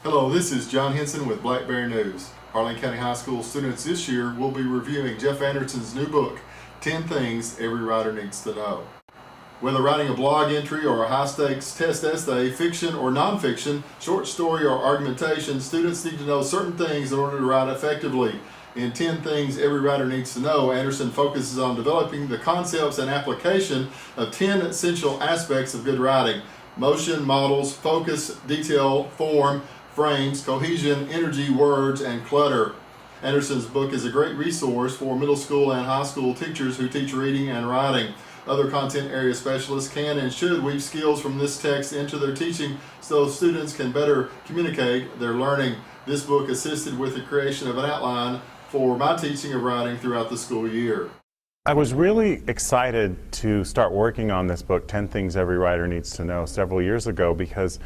Hello, this is John Henson with Black Bear News. Harlan County High School students this year will be reviewing Jeff Anderson's new book, 10 Things Every Writer Needs to Know. Whether writing a blog entry or a high-stakes test essay, fiction or nonfiction, short story or argumentation, students need to know certain things in order to write effectively. In 10 Things Every Writer Needs to Know, Anderson focuses on developing the concepts and application of 10 essential aspects of good writing: motion, models, focus, detail, form, frames, cohesion, energy, words, and clutter. Anderson's book is a great resource for middle school and high school teachers who teach reading and writing. Other content area specialists can and should weave skills from this text into their teaching so students can better communicate their learning. This book assisted with the creation of an outline for my teaching of writing throughout the school year. I was really excited to start working on this book, 10 Things Every Writer Needs to Know, several years ago, because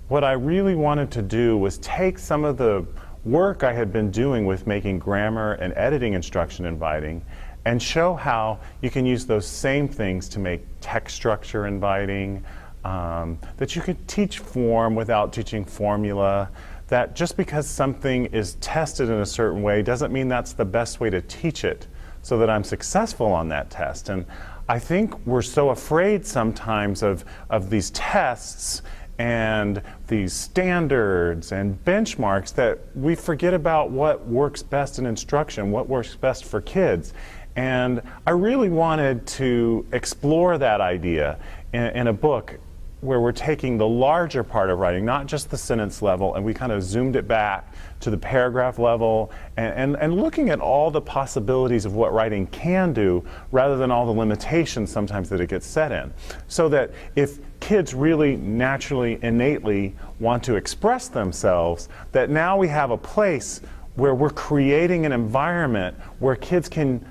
what I really wanted to do was take some of the work I had been doing with making grammar and editing instruction in writing and show how you can use those same things to make text structure in writing, that you could teach form without teaching formula, that just because something is tested in a certain way doesn't mean that's the best way to teach it so that I'm successful on that test. And I think we're so afraid sometimes of these tests and these standards and benchmarks that we forget about what works best in instruction, what works best for kids. And I really wanted to explore that idea in a book where we're taking the larger part of writing, not just the sentence level, and we kind of zoomed it back to the paragraph level and looking at all the possibilities of what writing can do rather than all the limitations sometimes that it gets set in. So that if kids really naturally, innately want to express themselves, that now we have a place where we're creating an environment where kids can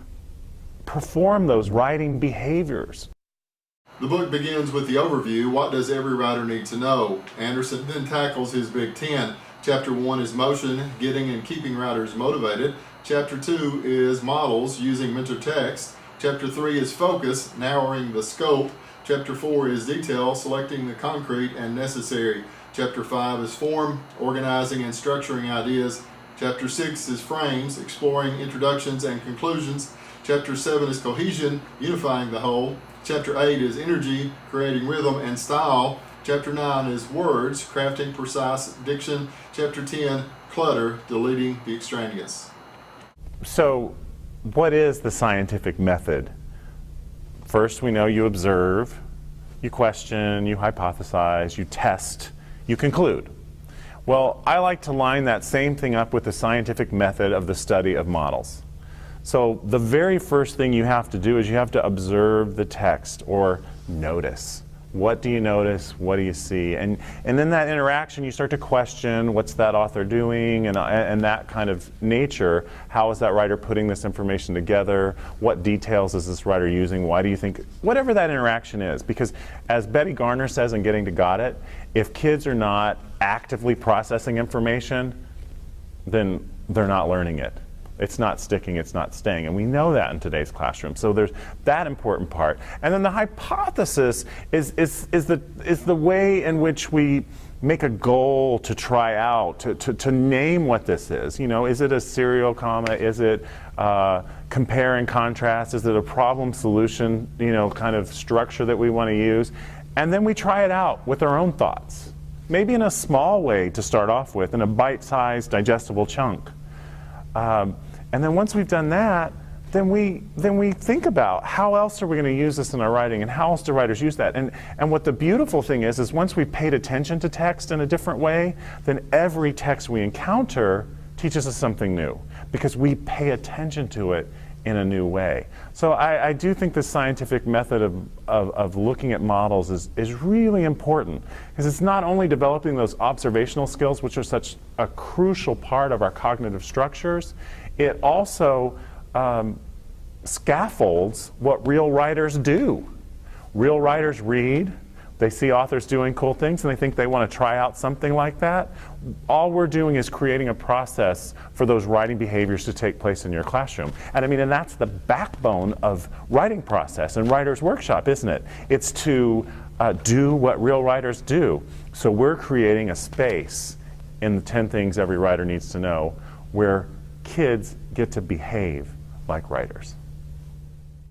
perform those writing behaviors. The book begins with the overview, what does every writer need to know? Anderson then tackles his big 10. Chapter 1 is motion, getting and keeping writers motivated. Chapter 2 is models, using mentor text. Chapter 3 is focus, narrowing the scope. Chapter 4 is detail, selecting the concrete and necessary. Chapter 5 is form, organizing and structuring ideas. Chapter 6 is frames, exploring introductions and conclusions. Chapter 7 is cohesion, unifying the whole. Chapter 8 is energy, creating rhythm and style. Chapter 9 is words, crafting precise diction. Chapter 10, clutter, deleting the extraneous. So, what is the scientific method? First, we know you observe, you question, you hypothesize, you test, you conclude. Well, I like to line that same thing up with the scientific method of the study of models. So the very first thing you have to do is you have to observe the text, or notice. What do you notice? What do you see? And in that interaction you start to question, what's that author doing, and that kind of nature. How is that writer putting this information together? What details is this writer using? Why do you think? Whatever that interaction is. Because as Betty Garner says in Getting to Got It, if kids are not actively processing information, then they're not learning it. It's not sticking, it's not staying. And we know that in today's classroom. So there's that important part. And then the hypothesis is the way in which we make a goal to try out, to name what this is. You know, is it a serial comma? Is it compare and contrast? Is it a problem solution, you know, kind of structure that we want to use? And then we try it out with our own thoughts. Maybe in a small way to start off with, in a bite-sized, digestible chunk. And then once we've done that, then we think about how else are we going to use this in our writing, and how else do writers use that? And what the beautiful thing is once we've paid attention to text in a different way, then every text we encounter teaches us something new, because we pay attention to it in a new way. So I do think the scientific method of looking at models is really important, because it's not only developing those observational skills, which are such a crucial part of our cognitive structures, it also scaffolds what real writers do. Real writers read, they see authors doing cool things, and they think they want to try out something like that. All we're doing is creating a process for those writing behaviors to take place in your classroom. And I mean, and that's the backbone of writing process and writer's workshop, isn't it? It's to do what real writers do. So we're creating a space in the 10 things every writer needs to know, where kids get to behave like writers.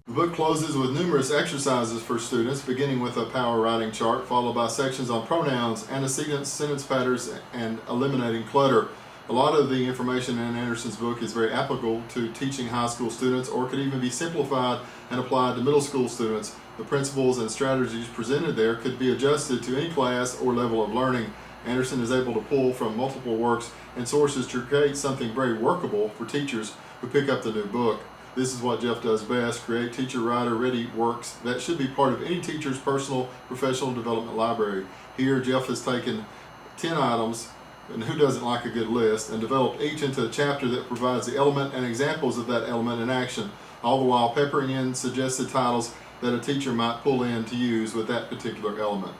The book closes with numerous exercises for students, beginning with a power writing chart, followed by sections on pronouns, antecedents, sentence patterns, and eliminating clutter. A lot of the information in Anderson's book is very applicable to teaching high school students, or could even be simplified and applied to middle school students. The principles and strategies presented there could be adjusted to any class or level of learning. Anderson is able to pull from multiple works and sources to create something very workable for teachers who pick up the new book. This is what Jeff does best: create teacher-writer ready works that should be part of any teacher's personal professional development library. Here, Jeff has taken 10 items, and who doesn't like a good list, and developed each into a chapter that provides the element and examples of that element in action, all the while peppering in suggested titles that a teacher might pull in to use with that particular element.